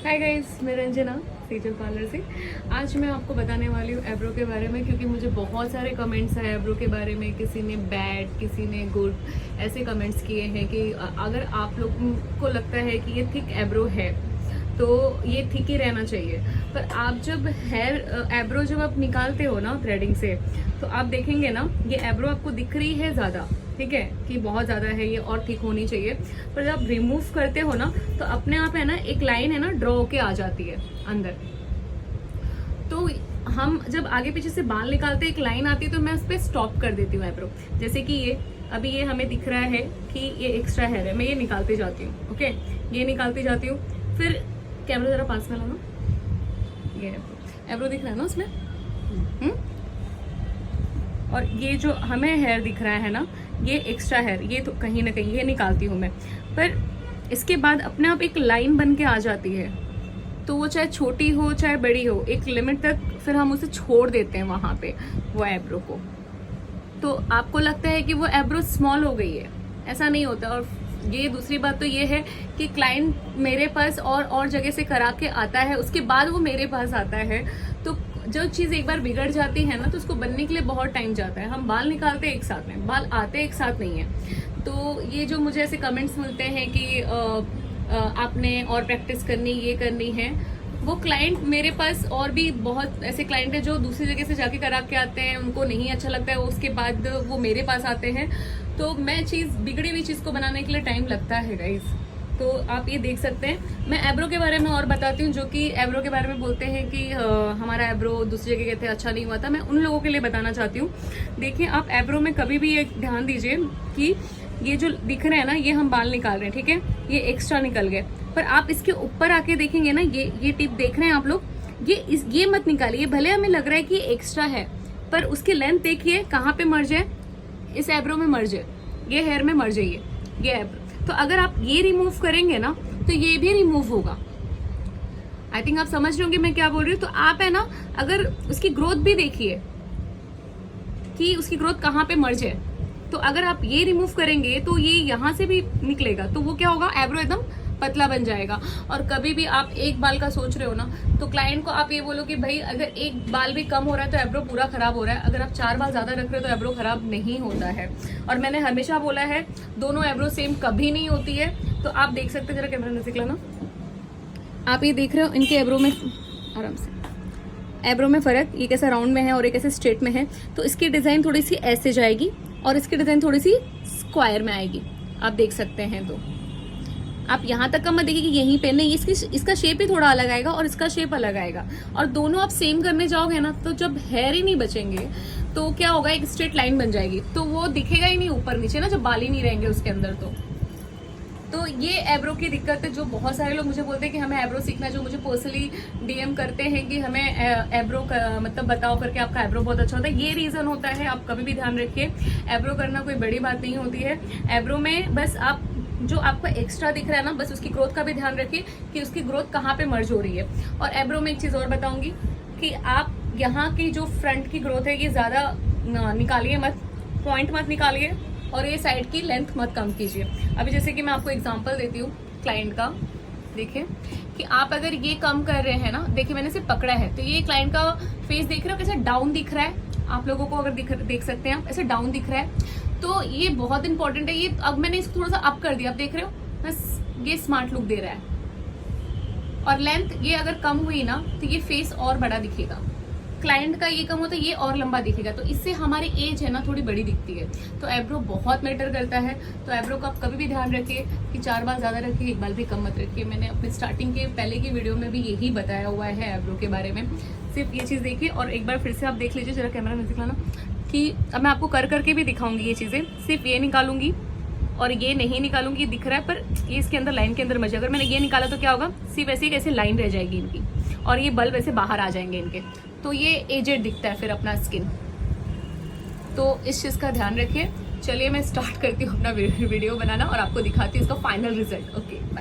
Hi guys, मैं Ranjana Sejal parlour से। आज मैं आपको बताने वाली हूँ एब्रो के बारे में, क्योंकि मुझे बहुत सारे कमेंट्स आए एब्रो के बारे में। किसी ने बैड, किसी ने गुड, ऐसे कमेंट्स किए हैं कि अगर आप लोगों को लगता है कि ये थिक एब्रो है तो ये थिक ही रहना चाहिए। पर आप जब हेयर एब्रो जब आप निकालते हो ना थ्रेडिंग से, तो आप देखेंगे ना ये एब्रो आपको दिख रही है ज़्यादा, ठीक है, कि बहुत ज़्यादा है ये और थिक होनी चाहिए। पर जब आप रिमूव करते हो ना तो अपने आप है ना एक लाइन है ना ड्रॉ होके आ जाती है अंदर। तो हम जब आगे पीछे से बाल निकालते एक लाइन आती है तो मैं उस पर स्टॉप कर देती हूँ एब्रो। जैसे कि ये अभी ये हमें दिख रहा है कि ये एक्स्ट्रा हेयर है, मैं ये निकालती जाती हूँ। ओके, ये निकालती जाती हूँ। फिर कैमरा जरा पास में लाना, ये एब्रो दिख रहा है ना उसमें। और ये जो हमें हेयर दिख रहा है ना, ये एक्स्ट्रा हेयर, ये तो कहीं ना कहीं ये निकालती हूँ मैं। पर इसके बाद अपने आप एक लाइन बन के आ जाती है, तो वो चाहे छोटी हो चाहे बड़ी हो, एक लिमिट तक फिर हम उसे छोड़ देते हैं वहां पे वो एब्रो को। तो आपको लगता है कि वो एब्रो स्मॉल हो गई है, ऐसा नहीं होता। और ये दूसरी बात तो ये है कि क्लाइंट मेरे पास और जगह से करा के आता है, उसके बाद वो मेरे पास आता है। तो जो चीज़ एक बार बिगड़ जाती है ना तो उसको बनने के लिए बहुत टाइम जाता है। हम बाल निकालते एक साथ में, बाल आते एक साथ नहीं है। तो ये जो मुझे ऐसे कमेंट्स मिलते हैं कि आपने और प्रैक्टिस करनी, ये करनी है, वो क्लाइंट मेरे पास और भी बहुत ऐसे क्लाइंट है जो दूसरी जगह से जाके करा के आते हैं, उनको नहीं अच्छा लगता है, उसके बाद वो मेरे पास आते हैं। तो मैं बिगड़ी हुई चीज़ को बनाने के लिए टाइम लगता है गाइज। तो आप ये देख सकते हैं। मैं एब्रो के बारे में और बताती हूँ, जो कि एब्रो के बारे में बोलते हैं कि हमारा एब्रो दूसरी जगह कहते हैं अच्छा नहीं हुआ था। मैं उन लोगों के लिए बताना चाहती हूँ। देखिए, आप एब्रो में कभी भी एक ध्यान दीजिए कि ये जो दिख रहे हैं ना, ये हम बाल निकाल रहे हैं, ठीक है, ये एक्स्ट्रा निकल गए। पर आप इसके ऊपर आके देखेंगे ना, ये टिप देख रहे हैं आप लोग, ये मत निकालिए। भले हमें लग रहा है कि ये एक्स्ट्रा है, पर उसकी लेंथ देखिए कहाँ पे मर्ज है, इस एब्रो में मर्ज है, ये हेयर में मर्ज है ये एब्रो। तो अगर आप ये रिमूव करेंगे ना तो ये भी रिमूव होगा। आई थिंक आप समझ रहे होंगे मैं क्या बोल रही हूँ। तो आप है ना, अगर उसकी ग्रोथ भी देखिए कि उसकी ग्रोथ कहाँ पे मर्ज है, तो अगर आप ये रिमूव करेंगे तो ये यहाँ से भी निकलेगा, तो वो क्या होगा, एब्रो एकदम पतला बन जाएगा। और कभी भी आप एक बाल का सोच रहे हो ना, तो क्लाइंट को आप ये बोलो कि भाई अगर एक बाल भी कम हो रहा है तो एब्रो पूरा खराब हो रहा है। अगर आप 4 बाल ज्यादा रख रहे हो तो एब्रो खराब नहीं होता है। और मैंने हमेशा बोला है दोनों एब्रो सेम कभी नहीं होती है। तो आप देख सकते हैं, जरा कैमरा नजदीक लाना, आप ये देख रहे हो इनके एब्रो में, आराम से एब्रो में फर्क, ये कैसा राउंड में है और एक ऐसे स्ट्रेट में है। तो इसकी डिजाइन थोड़ी सी ऐसे जाएगी और इसकी डिजाइन थोड़ी सी स्क्वायर में आएगी, आप देख सकते हैं। तो आप यहाँ तक का मत देखिए कि यहीं पे नहीं, इसका शेप ही थोड़ा अलग आएगा और इसका शेप अलग आएगा। और दोनों आप सेम करने जाओगे ना, तो जब हेयर ही नहीं बचेंगे तो क्या होगा, एक स्ट्रेट लाइन बन जाएगी, तो वो दिखेगा ही नहीं ऊपर नीचे ना, जब बाल ही नहीं रहेंगे उसके अंदर। तो ये एब्रो की दिक्कत है, जो बहुत सारे लोग मुझे बोलते हैं कि हमें एब्रो सीखना है, जो मुझे पर्सनली डीएम करते हैं कि हमें एब्रो मतलब बताओ करके, आपका एब्रो बहुत अच्छा होता है। ये रीजन होता है। आप कभी भी ध्यान रखिए, एब्रो करना कोई बड़ी बात नहीं होती है। एब्रो में बस आप जो आपको एक्स्ट्रा दिख रहा है ना, बस उसकी ग्रोथ का भी ध्यान रखिए कि उसकी ग्रोथ कहाँ पे मर्ज हो रही है। और एब्रो में एक चीज और बताऊंगी कि आप यहाँ की जो फ्रंट की ग्रोथ है ये ज्यादा निकालिए मत, पॉइंट मत निकालिए, और ये साइड की लेंथ मत कम कीजिए। अभी जैसे कि मैं आपको एग्जांपल देती हूँ क्लाइंट का, देखिए कि आप अगर ये कम कर रहे हैं ना, देखिए मैंने इसे पकड़ा है, तो ये क्लाइंट का फेस देख रहे हो कैसे डाउन दिख रहा है, आप लोगों को अगर देख सकते हैं आप, ऐसे डाउन दिख रहा है। तो ये बहुत इंपॉर्टेंट है। ये अब मैंने इसको थोड़ा सा अप कर दिया, आप देख रहे हो, बस ये स्मार्ट लुक दे रहा है। और लेंथ ये अगर कम हुई ना तो ये फेस और बड़ा दिखेगा। क्लाइंट का ये कम होता है, ये और लंबा दिखेगा, तो इससे हमारी एज है ना थोड़ी बड़ी दिखती है। तो एब्रो बहुत मैटर करता है। तो एब्रो का आप कभी भी ध्यान रखिए कि 4 बाल ज्यादा रखिए, 1 बाल भी कम मत रखिए। मैंने अपने स्टार्टिंग के पहले की वीडियो में भी यही बताया हुआ है एब्रो के बारे में। सिर्फ ये चीज देखिए, और एक बार फिर से आप देख लीजिए, जरा कैमरा नजदीक लाना, कि अब मैं आपको कर करके भी दिखाऊंगी ये चीजें। सिर्फ ये निकालूंगी और ये नहीं निकालूंगी, दिख रहा है पर ये इसके अंदर लाइन के अंदर मजे। अगर मैंने ये निकाला तो क्या होगा, सिर्फ ऐसे कैसे लाइन रह जाएगी इनकी, और ये बल्ब ऐसे बाहर आ जाएंगे इनके, तो ये एजेड दिखता है फिर अपना स्किन। तो इस चीज का ध्यान रखिए। चलिए मैं स्टार्ट करती हूँ अपना वीडियो बनाना और आपको दिखाती हूँ इसका फाइनल रिजल्ट। ओके।